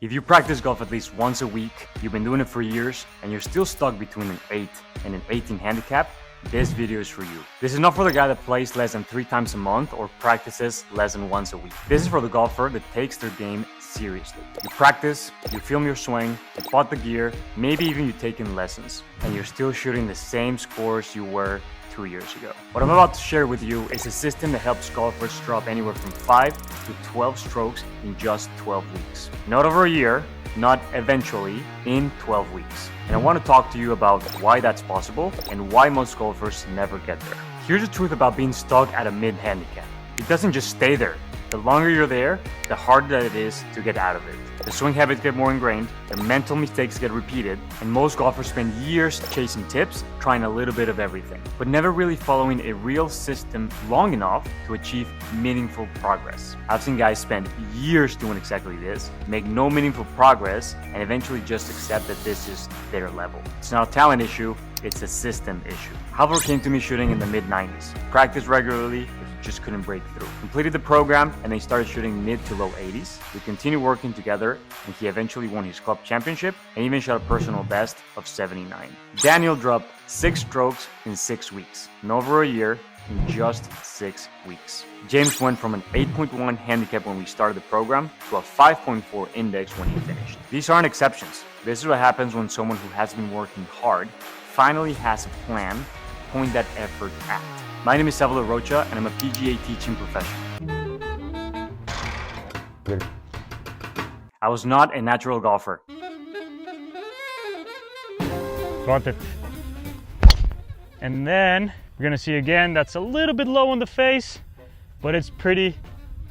If you practice golf at least once a week, you've been doing it for years, and you're still stuck between an 8 and an 18 handicap, this video is for you. This is not for the guy that plays less than 3 times a month or practices less than once a week. This is for the golfer that takes their game seriously. You practice, you film your swing, you bought the gear, maybe even you've taken lessons, and you're still shooting the same scores you were 2 years ago. What I'm about to share with you is a system that helps golfers drop anywhere from 5 to 12 strokes in just 12 weeks. Not over a year, not eventually, in 12 weeks. And I want to talk to you about why that's possible and why most golfers never get there. Here's the truth about being stuck at a mid-handicap. It doesn't just stay there. The longer you're there, the harder that it is to get out of it. The swing habits get more ingrained, the mental mistakes get repeated, and most golfers spend years chasing tips, trying a little bit of everything, but never really following a real system long enough to achieve meaningful progress. I've seen guys spend years doing exactly this, make no meaningful progress, and eventually just accept that this is their level. It's not a talent issue, it's a system issue. Halvor came to me shooting in the mid-90s, practiced regularly, just couldn't break through. Completed the program and they started shooting mid to low 80s. We continued working together and he eventually won his club championship and even shot a personal best of 79. Daniel dropped 6 strokes in 6 weeks, in over a year, in just 6 weeks. James went from an 8.1 handicap when we started the program to a 5.4 index when he finished. These aren't exceptions. This is what happens when someone who has been working hard finally has a plan to point that effort at. My name is Salvador Rocha, and I'm a PGA teaching professional. I was not a natural golfer. Got it. And then we're gonna see again, that's a little bit low on the face, but it's pretty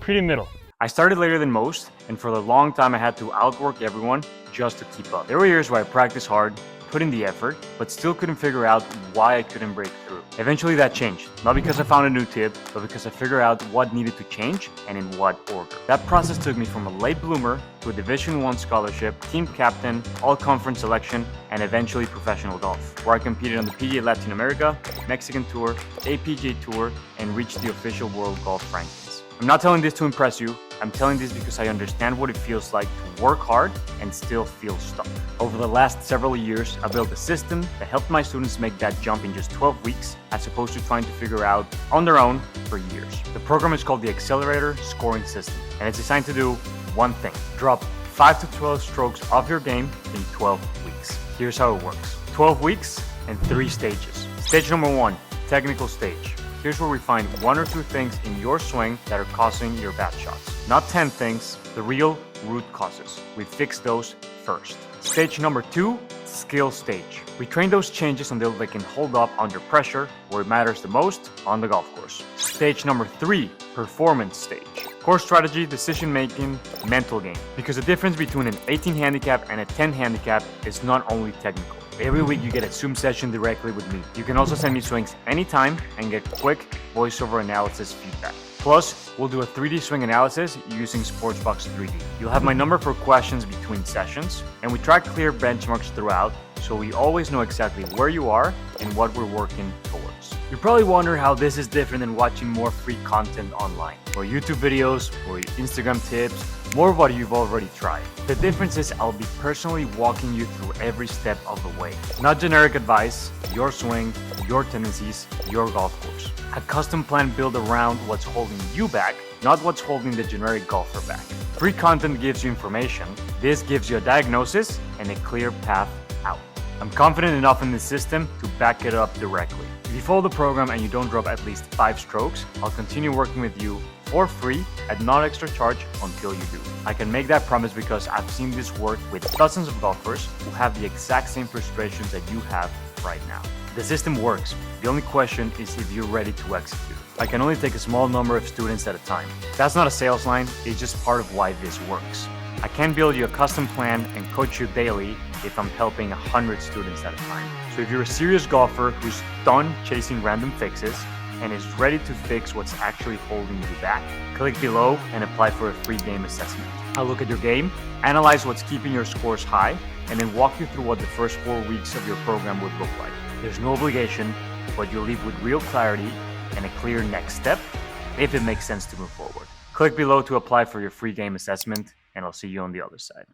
middle. I started later than most, and for a long time I had to outwork everyone just to keep up. There were years where I practiced hard, put in the effort, but still couldn't figure out why I couldn't break through. Eventually that changed, not because I found a new tip, but because I figured out what needed to change and in what order. That process took me from a late bloomer to a Division I scholarship, team captain, all-conference selection, and eventually professional golf, where I competed on the PGA Latin America, Mexican Tour, APGA Tour, and reached the official world golf rankings. I'm not telling this to impress you, I'm telling this because I understand what it feels like to work hard and still feel stuck. Over the last several years, I built a system that helped my students make that jump in just 12 weeks, as opposed to trying to figure out on their own for years. The program is called the Accelerator Scoring System, and it's designed to do one thing: drop 5 to 12 strokes off your game in 12 weeks. Here's how it works. 12 weeks and 3 stages. Stage number 1, technical stage. Here's where we find 1 or 2 things in your swing that are causing your bad shots. Not 10 things, the real root causes. We fix those first. Stage number 2, skill stage. We train those changes until they can hold up under pressure where it matters the most, on the golf course. Stage number 3, performance stage. Core strategy, decision making, mental game. Because the difference between an 18 handicap and a 10 handicap is not only technical. Every week you get a Zoom session directly with me. You can also send me swings anytime and get quick voiceover analysis feedback. Plus, we'll do a 3D swing analysis using Sportsbox 3D. You'll have my number for questions between sessions, and we track clear benchmarks throughout, so we always know exactly where you are and what we're working towards. You probably wonder how this is different than watching more free content online, or YouTube videos, or Instagram tips, more of what you've already tried. The difference is I'll be personally walking you through every step of the way. Not generic advice, your swing, your tendencies, your golf course. A custom plan built around what's holding you back, not what's holding the generic golfer back. Free content gives you information. This gives you a diagnosis and a clear path out. I'm confident enough in this system to back it up directly. If you follow the program and you don't drop at least 5 strokes, I'll continue working with you for free at not extra charge until you do. I can make that promise because I've seen this work with dozens of golfers who have the exact same frustrations that you have right now. The system works. The only question is if you're ready to execute. I can only take a small number of students at a time. That's not a sales line, it's just part of why this works. I can't build you a custom plan and coach you daily if I'm helping 100 students at a time. So if you're a serious golfer who's done chasing random fixes and is ready to fix what's actually holding you back, click below and apply for a free game assessment. I'll look at your game, analyze what's keeping your scores high, and then walk you through what the first 4 weeks of your program would look like. There's no obligation, but you'll leave with real clarity and a clear next step if it makes sense to move forward. Click below to apply for your free game assessment, and I'll see you on the other side.